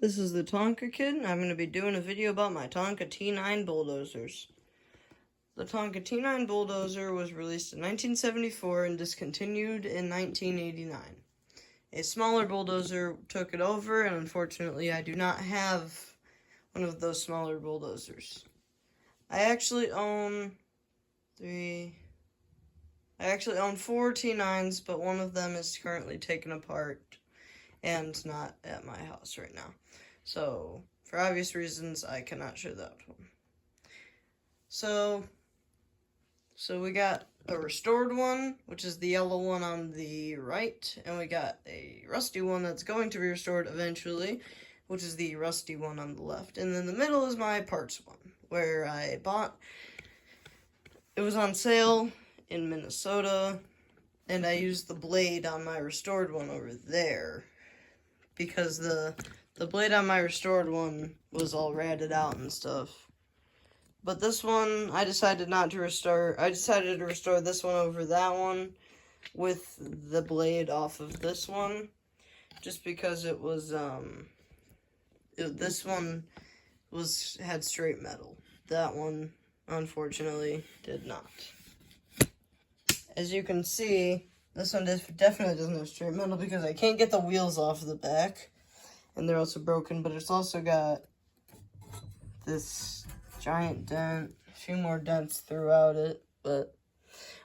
This is the Tonka Kid, and I'm going to be doing a video about my Tonka T-9 bulldozers. The Tonka T-9 bulldozer was released in 1974 and discontinued in 1989. A smaller bulldozer took it over, and unfortunately I do not have one of those smaller bulldozers. I actually own four T9s, but one of them is currently taken apart and not at my house right now. So, for obvious reasons, I cannot show that one. So we got a restored one, which is the yellow one on the right, and we got a rusty one that's going to be restored eventually, which is the rusty one on the left. And then the middle is my parts one, where I bought, it was on sale in Minnesota, and I used the blade on my restored one over there, because the blade on my restored one was all ratted out and stuff. But this one, I decided not to restore. I decided to restore this one over that one with the blade off of this one, just because it was, this one had straight metal. That one, unfortunately, did not. As you can see, this one definitely doesn't have straight metal because I can't get the wheels off the back. And they're also broken, but it's also got this giant dent, a few more dents throughout it, but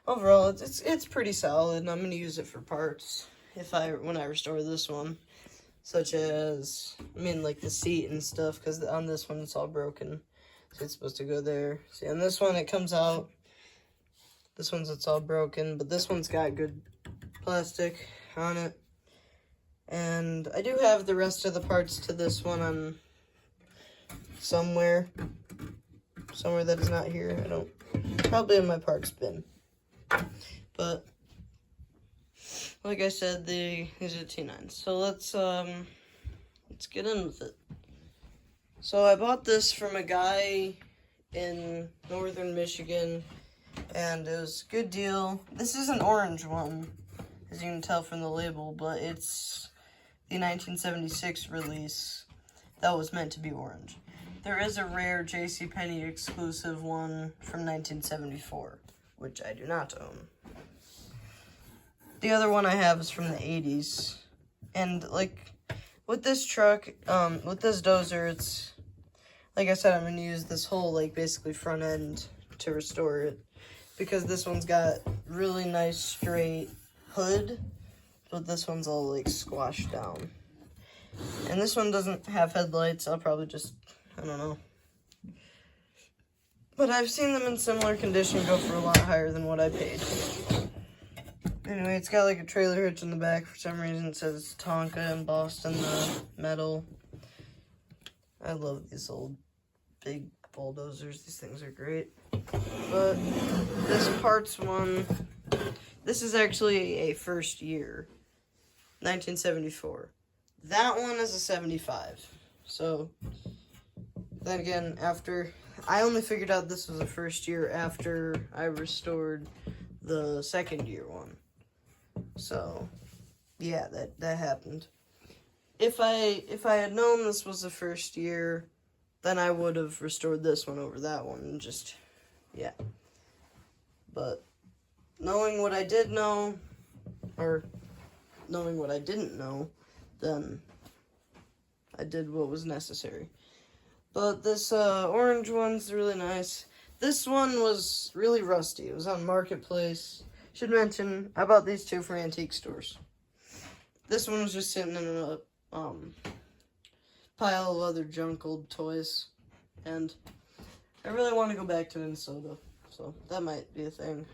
overall it's pretty solid, and I'm going to use it for parts when I restore this one, such as, like the seat and stuff, because on this one it's all broken, so it's supposed to go there. See, on this one it comes out, it's all broken, but this one's got good plastic on it. And I do have the rest of the parts to this one on somewhere that is not here. Probably in my parts bin. But like I said, these are T9s. So let's get in with it. So I bought this from a guy in northern Michigan, and it was a good deal. This is an orange one, as you can tell from the label, but it's the 1976 release that was meant to be orange. There is a rare JCPenney exclusive one from 1974, which I do not own. The other one I have is from the 80s. And, with this truck, with this dozer, it's, like I said, I'm going to use this whole, basically front end to restore it. Because this one's got really nice straight hood, but this one's all, squashed down. And this one doesn't have headlights. I'll probably just, I don't know. But I've seen them in similar condition go for a lot higher than what I paid. Anyway, it's got, a trailer hitch in the back. For some reason, it says Tonka embossed in the metal. I love these old big bulldozers. These things are great. But this parts one, this is actually a first year, 1974. That one is a 75. So, then again, I only figured out this was a first year after I restored the second year one. So, yeah, that happened. If I had known this was the first year, then I would have restored this one over that one and just, yeah. But knowing what I did know, or knowing what I didn't know, then I did what was necessary. But this orange one's really nice. This one was really rusty. It was on Marketplace. Should mention, I bought these two from antique stores. This one was just sitting in a pile of other junk old toys. And I really want to go back to Minnesota. So that might be a thing.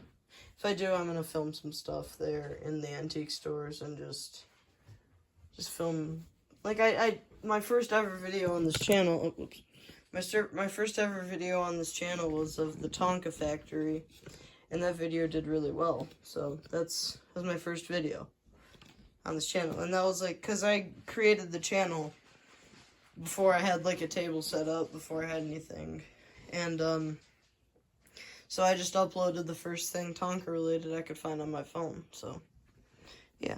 If I do, I'm going to film some stuff there in the antique stores and just film. My first ever video on this channel, my first ever video on this channel was of the Tonka factory, and that video did really well. So that was my first video on this channel, and that was because I created the channel before I had a table set up, before I had anything, and so I just uploaded the first thing Tonka related I could find on my phone. So yeah,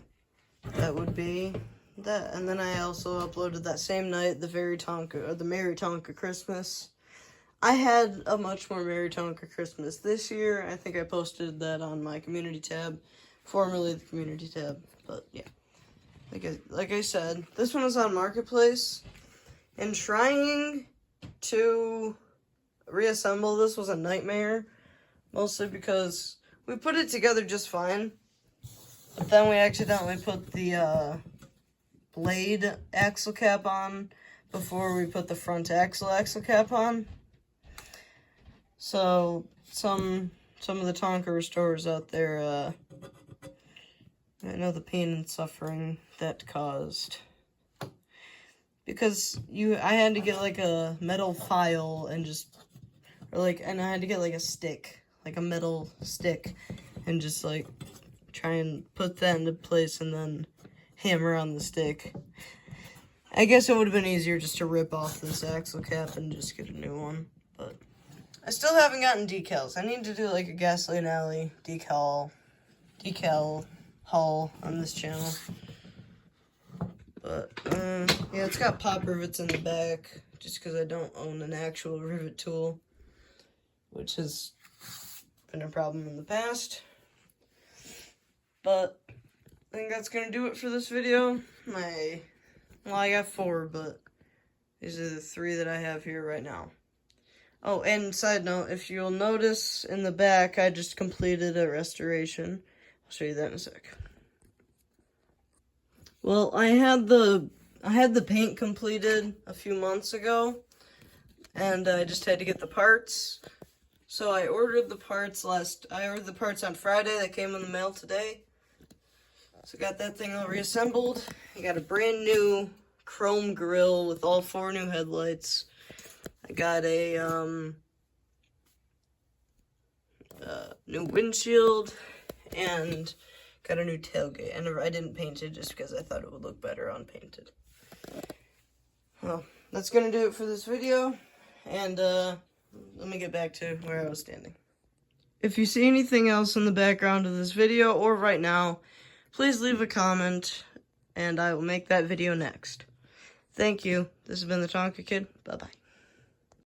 that would be that, and then I also uploaded that same night the Merry Tonka Christmas. I had a much more Merry Tonka Christmas this year. I think I posted that on my community tab, formerly the community tab. But yeah, like I said, this one was on Marketplace, and trying to reassemble this was a nightmare, mostly because we put it together just fine, but then we accidentally put the blade axle cap on before we put the front axle cap on. So some of the Tonka restorers out there, I know the pain and suffering that caused, because I had to get like a metal file and and I had to get like a stick, like a metal stick, and just like try and put that into place and then hammer on the stick. I guess it would have been easier just to rip off this axle cap and just get a new one, but I still haven't gotten decals. I need to do like a Gasoline Alley decal haul on this channel. But yeah, it's got pop rivets in the back just because I don't own an actual rivet tool, which has been a problem in the past. But I think that's gonna do it for this video. Well, I got 4, but these are the 3 that I have here right now. Oh, and side note, if you'll notice in the back, I just completed a restoration. I'll show you that in a sec. Well, I had the paint completed a few months ago, and I just had to get the parts. So I ordered the parts on Friday. That came in the mail today. So I got that thing all reassembled. I got a brand new chrome grille with all 4 new headlights. I got a new windshield and got a new tailgate. And I didn't paint it just because I thought it would look better unpainted. Well, that's gonna do it for this video. And let me get back to where I was standing. If you see anything else in the background of this video or right now, please leave a comment and I will make that video next. Thank you. This has been the Tonka Kid. Bye-bye.